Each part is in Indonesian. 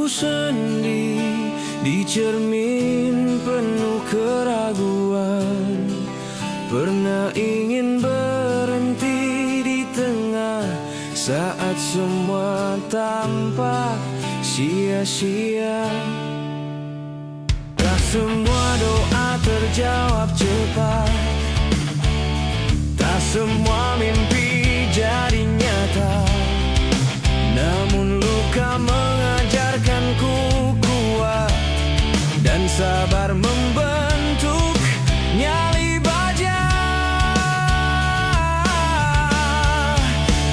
hidupku sendiri di cermin penuh keraguan. Pernah ingin berhenti di tengah saat semua tampak sia-sia. Tak semua doa terjawab cepat, tak semua mimpi jadi nyata. Namun luka mengajarkanku kuat dan sabar membentuk nyali baja.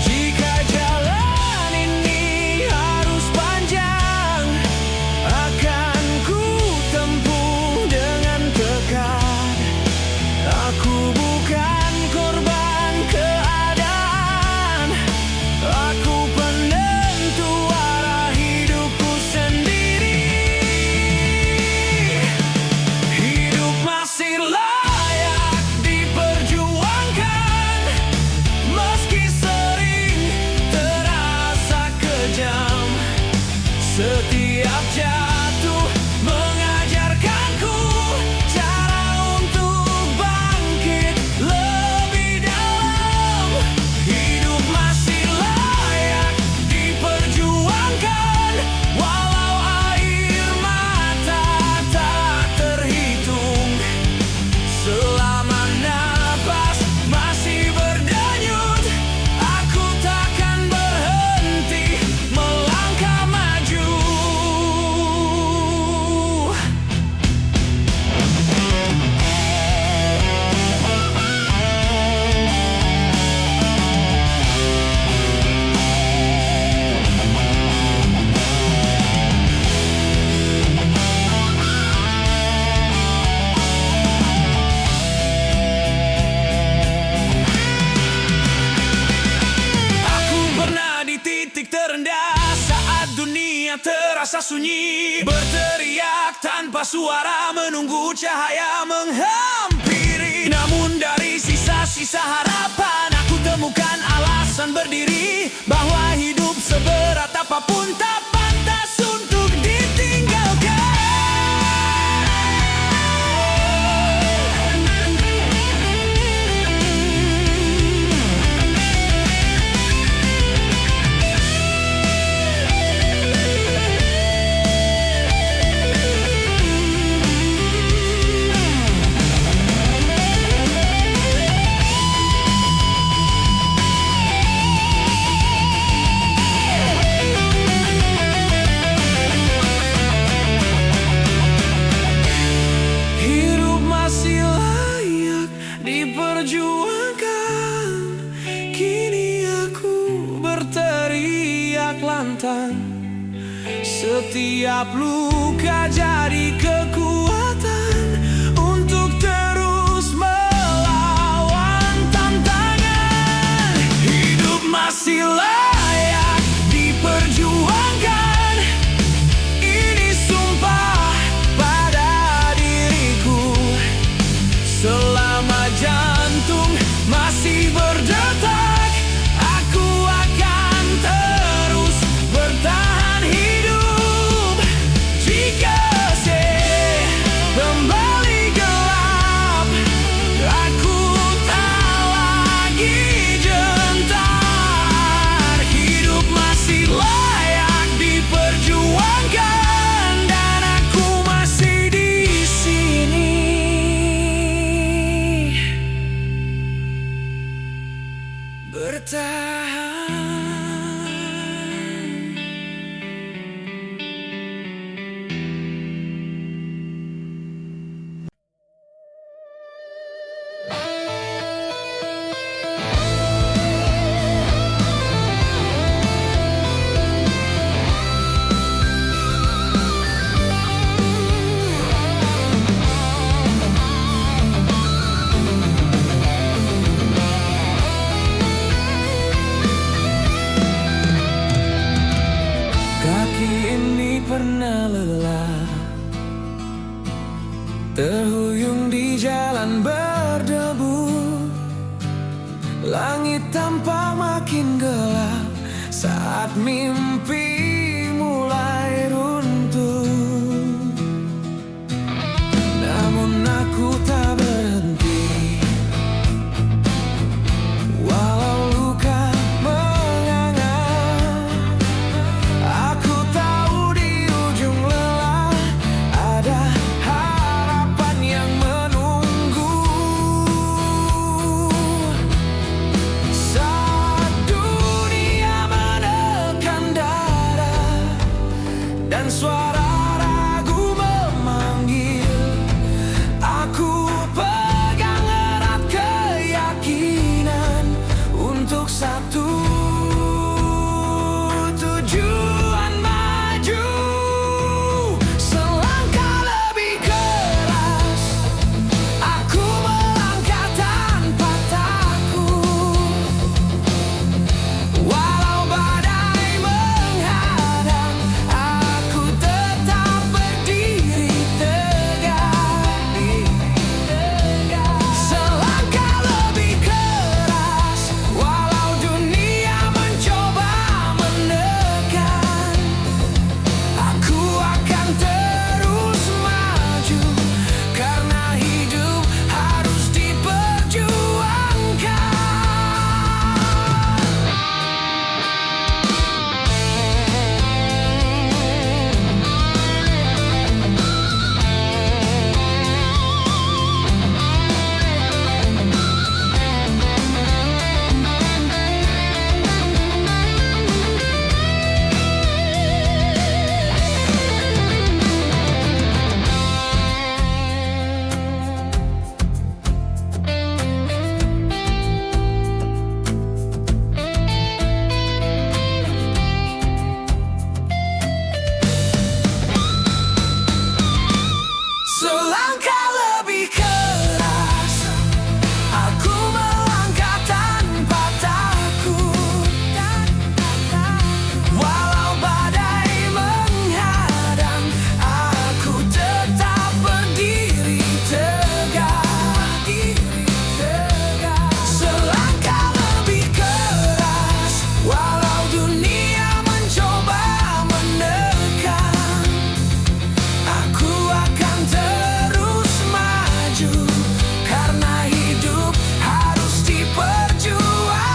Jika jalan ini harus panjang, akan ku tempuh dengan tekad. Aku bukan korban keadaan, aku penentu arah hidupku sendiri. Hidup masih layak diperjuangkan, meski sering terasa kejam. Setiap jatuh mengajarkanku cara untuk bangkit lebih dalam. Hidup masih layak diperjuangkan, walau air mata tak terhitung. Selama napas masih berdenyut, aku takkan berhenti melangkah maju. Aku pernah di titik terendah saat dunia terasa sunyi. Berteriak tanpa suara, menunggu cahaya menghampiri. Namun dari sisa-sisa harapan, aku temukan alasan berdiri, bahwa hidup seberat apapun tak pantas untuk ditinggalkan. Hidup masih layak diperjuangkan, kini aku berteriak lantang. Setiap luka jadi kekuatan untuk terus melawan tantangan. Hidup masih layak diperjuangkan, ini sumpah pada diriku. Selama jantung masih berdetak, aku akan terus bertahan hidup. Jika kembali gelap, aku tak lagi gentar. Hidup masih layak diperjuangkan, dan aku masih di sini. Bertahan. Pernah lelah, terhuyung di jalan berdebu. Langit tampak makin gelap saat mimpi mulai runtuh. aku tak berhenti. Walau luka menganga, aku tahu di ujung lelah ada harapan yang menunggu. Saat dunia menekan dada dan suara ragu memanggil, aku pegang erat keyakinan untuk satu tujuan: maju selangkah lebih keras. Aku melangkah tanpa takut, walau badai menghadang, aku tetap berdiri tegak. Selangkah lebih keras, walau dunia mencoba menekan, aku akan terus maju, karena hidup harus diperjuangkan. Selangkah lebih keras, aku melangkah tanpa takut, walau badai menghadang, aku tetap berdiri tegak. Selangkah lebih keras, walau dunia mencoba menekan, aku akan terus maju, karena hidup harus diperjuangkan.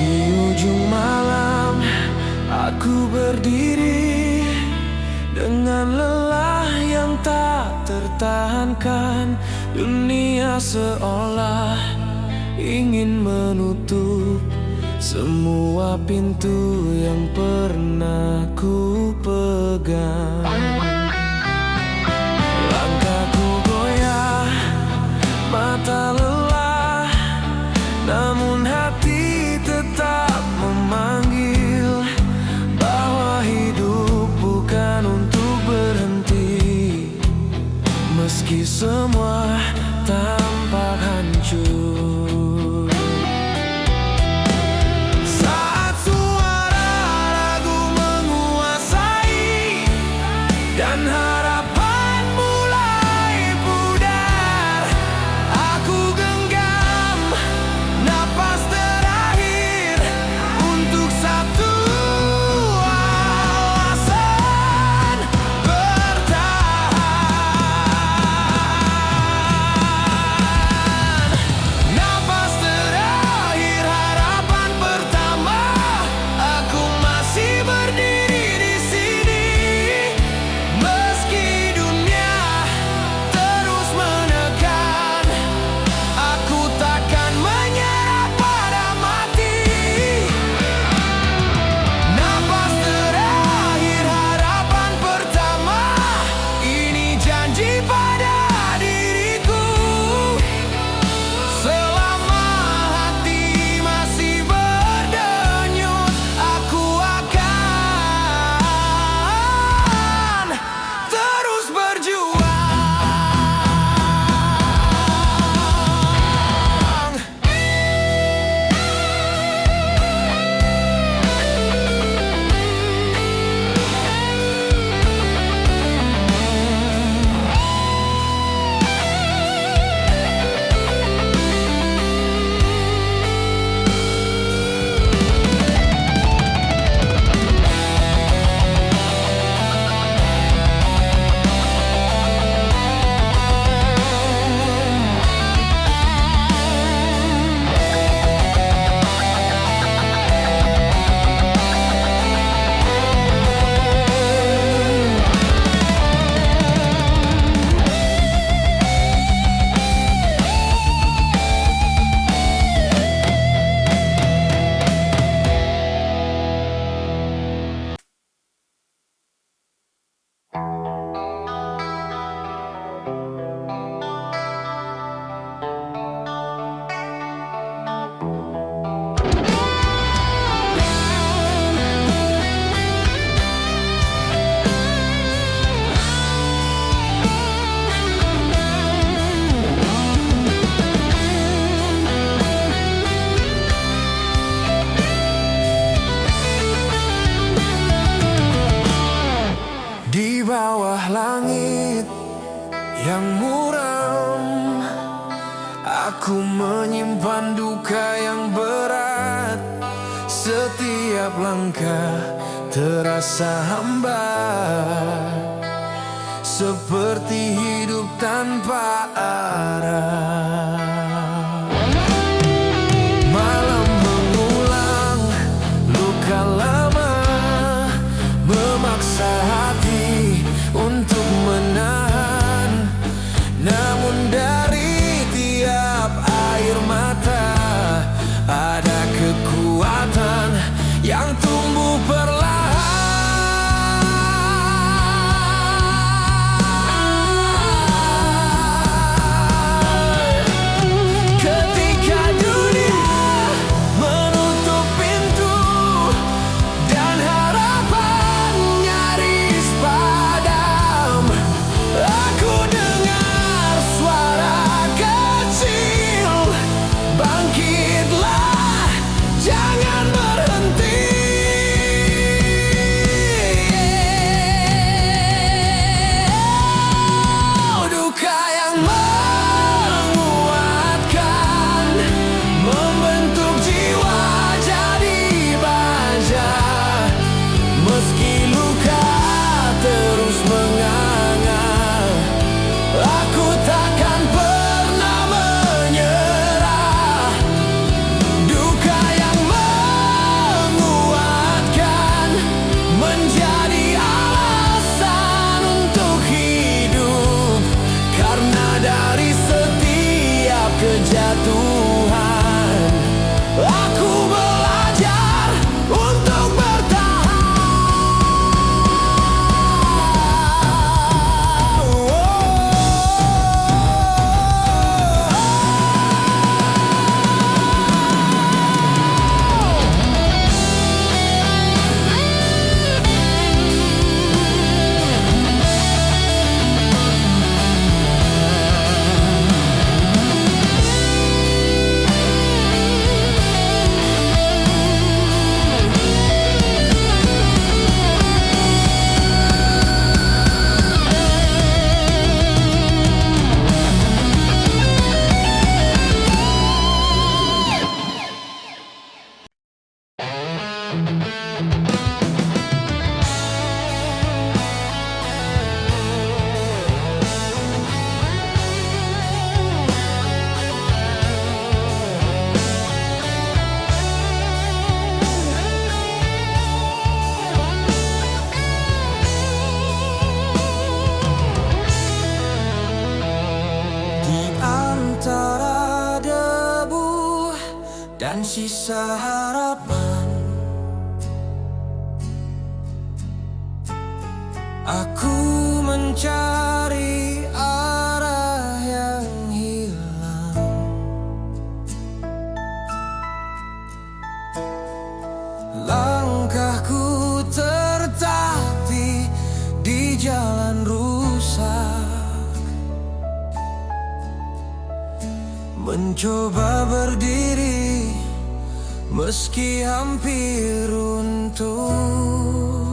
Di ujung malam aku berdiri dengan lelah yang tak tertahankan. Dunia seolah ingin menutup semua pintu yang pernah ku pegang. Langkahku goyah, mata lelah, namun hati tetap memanggil bahwa hidup bukan untuk berhenti, meski semua tampak hancur. Saat suara ragu menguasai, Aku menyimpan duka yang berat, setiap langkah terasa hambar, seperti hidup tanpa arah. Malam mengulang luka lama, memaksa hati untuk menahan. Namun dari tiap air mata ada kekuatan yang tumbuh perlahan. Ketika dunia menutup pintu dan harapan nyaris padam, aku dengar suara kecil, bangkitlah, jangan berhenti. Duka yang menguatkan, membentuk jiwa jadi baja. Meski luka terus menganga, aku takkan pernah menyerah. Duka yang menguatkan, menjadi alasan untuk hidup. Karena dari setiap kejatuhan, aku belajar untuk antara debu dan sisa harapan, aku mencari arah yang hilang. Langkahku tertatih di jalan rusak, mencoba berdiri meski hampir runtuh.